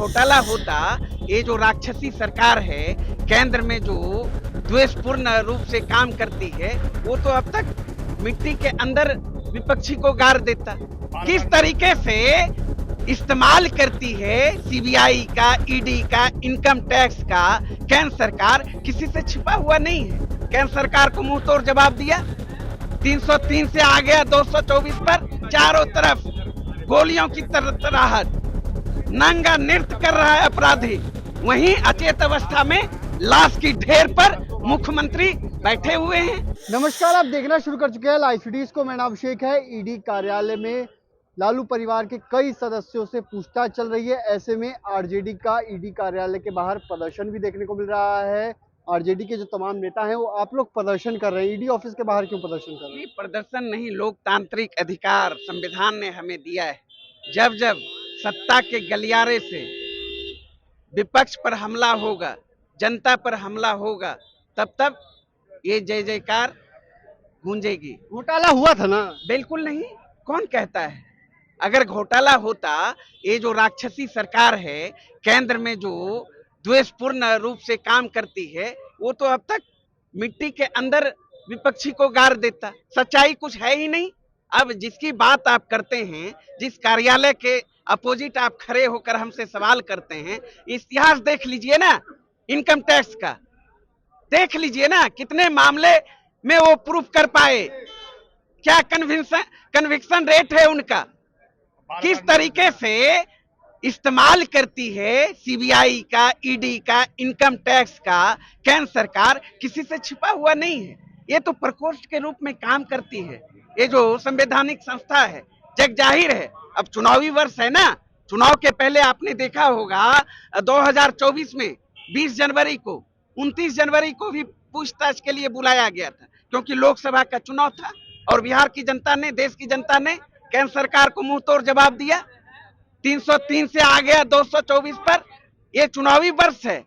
घोटाला होता, ये जो राक्षसी सरकार है केंद्र में जो द्वेषपूर्ण रूप से काम करती है, वो तो अब तक मिट्टी के अंदर विपक्षी को गाड़ देता। किस तरीके से इस्तेमाल करती है सीबीआई का, ईडी का, इनकम टैक्स का केंद्र सरकार, किसी से छिपा हुआ नहीं है। केंद्र सरकार को मुंह तोड़ जवाब दिया, 303 से आ गया 224 पर, चारों तरफ गोलियों की तराहट, नंगा नृत्य कर रहा है अपराधी, वहीं अचेत अवस्था में लाश की ढेर पर मुख्यमंत्री बैठे हुए हैं। नमस्कार, आप देखना शुरू कर चुके हैं लाइव सिटीज को। मेरा नाम अभिषेक है। ईडी कार्यालय में लालू परिवार के कई सदस्यों से पूछताछ चल रही है। ऐसे में आरजेडी का ईडी कार्यालय के बाहर प्रदर्शन भी देखने को मिल रहा है। आरजेडी के जो तमाम नेता हैं वो आप लोग प्रदर्शन कर रहे हैं, ईडी ऑफिस के बाहर क्यों प्रदर्शन कर रहे हैं? प्रदर्शन नहीं, लोकतांत्रिक अधिकार संविधान ने हमें दिया है। जब जब सत्ता के गलियारे से विपक्ष पर हमला होगा, जनता पर हमला होगा, तब तब ये जय जयकार गूंजेगी। घोटाला हुआ था ना? बिल्कुल नहीं, कौन कहता है? अगर घोटाला होता, ये जो राक्षसी सरकार है केंद्र में जो द्वेषपूर्ण रूप से काम करती है, वो तो अब तक मिट्टी के अंदर विपक्षी को गाड़ देता। सच्चाई कुछ है ही नहीं। अब जिसकी बात आप करते हैं, जिस कार्यालय के अपोजिट आप खड़े होकर हमसे सवाल करते हैं, इतिहास देख लीजिए ना, इनकम टैक्स का देख लीजिए ना, कितने मामले में वो प्रूफ कर पाए, क्या कन्विक्शन रेट है उनका, किस तरीके से इस्तेमाल करती है सीबीआई का, ईडी का, इनकम टैक्स का केंद्र सरकार, किसी से छिपा हुआ नहीं है। ये तो प्रकोष्ठ के रूप में काम करती है। ये जो संवैधानिक संस्था है, जग जाहिर है। अब चुनावी वर्ष है ना, चुनाव के पहले आपने देखा होगा 2024 में 20 जनवरी को, 29 जनवरी को भी पूछताछ के लिए बुलाया गया था, क्योंकि लोकसभा का चुनाव था और बिहार की जनता ने, देश की जनता ने केंद्र सरकार को मुंह तोड़ जवाब दिया। 303 से आ गया 224 पर। ये चुनावी वर्ष है,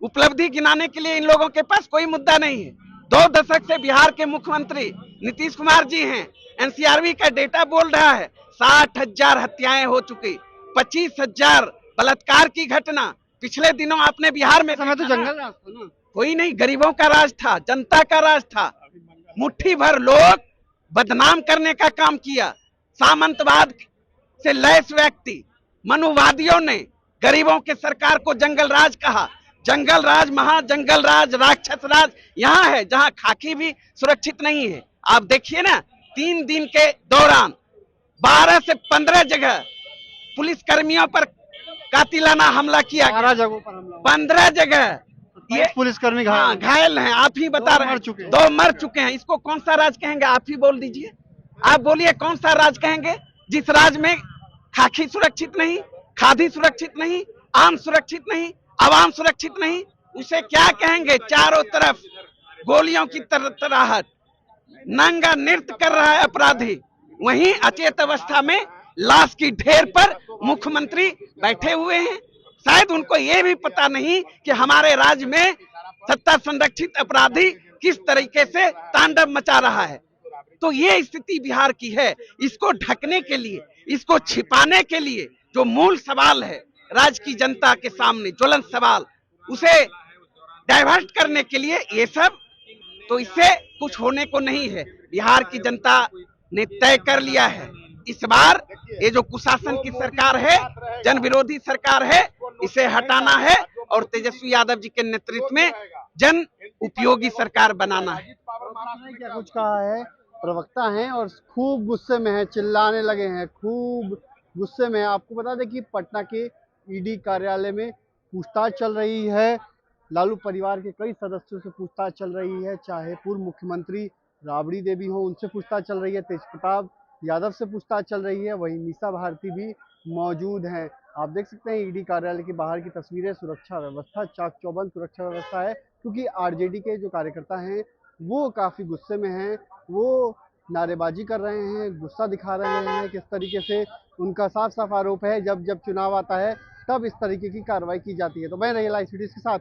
उपलब्धि गिनाने के लिए इन लोगों के पास कोई मुद्दा नहीं है। 2 दशक से बिहार के मुख्यमंत्री नीतीश कुमार जी हैं। एनसीआरबी का डेटा बोल रहा है 60,000 हत्याएं हो चुकी, 25,000 बलात्कार की घटना पिछले दिनों आपने बिहार में। समय तो जंगल राज था ना? कोई नहीं, गरीबों का राज था, जनता का राज था। मुट्ठी भर लोग बदनाम करने का काम किया। सामंतवाद से लैस व्यक्ति, मनुवादियों ने गरीबों के सरकार को जंगल राज कहा। जंगल राज, महाजंगल राज, राक्षस राज यहाँ है जहाँ खाकी भी सुरक्षित नहीं है। आप देखिए ना, 3 दिन के दौरान 12 से 15 जगह पुलिस कर्मियों पर कातिलाना हमला किया। 12 जगहों पर हमला, 15 जगह ये पुलिसकर्मी घायल हैं। आप ही बता रहे हैं, 2 मर चुके हैं। इसको कौन सा राज कहेंगे? आप ही बोल दीजिए। आप बोलिए कौन सा राज कहेंगे जिस राज में खाकी सुरक्षित नहीं, खादी सुरक्षित नहीं, आम सुरक्षित नहीं, आवाम सुरक्षित नहीं, उसे क्या कहेंगे? चारों तरफ गोलियों की तराहट, नंगा नृत्य कर रहा है अपराधी, वहीं अचेत अवस्था में लाश की ढेर पर मुख्यमंत्री बैठे हुए हैं। शायद उनको ये भी पता नहीं कि हमारे राज्य में सत्ता संरक्षित अपराधी किस तरीके से तांडव मचा रहा है। तो ये स्थिति बिहार की है। इसको ढकने के लिए, इसको छिपाने के लिए जो मूल सवाल है राज्य की जनता के सामने, ज्वलंत सवाल, उसे डाइवर्ट करने के लिए ये सब, तो इससे कुछ होने को नहीं है। बिहार की जनता ने तय कर लिया है, इस बार ये जो कुशासन की सरकार है, जन विरोधी सरकार है, इसे हटाना है और तेजस्वी यादव जी के नेतृत्व में जन उपयोगी सरकार बनाना है। क्या कुछ कहा है? प्रवक्ता हैं और खूब गुस्से में हैं, चिल्लाने लगे हैं, खूब गुस्से में हैं। आपको बता दें कि पटना के ईडी कार्यालय में पूछताछ चल रही है। लालू परिवार के कई सदस्यों से पूछताछ चल रही है, चाहे पूर्व मुख्यमंत्री राबड़ी देवी हो, उनसे पूछताछ चल रही है, तेजप्रताप यादव से पूछताछ चल रही है, वहीं मीसा भारती भी मौजूद हैं। आप देख सकते हैं ईडी कार्यालय के बाहर की तस्वीरें। सुरक्षा व्यवस्था चाक चौबंद सुरक्षा व्यवस्था है, क्योंकि आरजेडी के जो कार्यकर्ता हैं वो काफ़ी गुस्से में हैं। वो नारेबाजी कर रहे हैं, गुस्सा दिखा रहे हैं। किस तरीके से उनका साफ साफ आरोप है, जब जब चुनाव आता है तब इस तरीके की कार्रवाई की जाती है। तो मैं रही लाइव सिटीज के साथ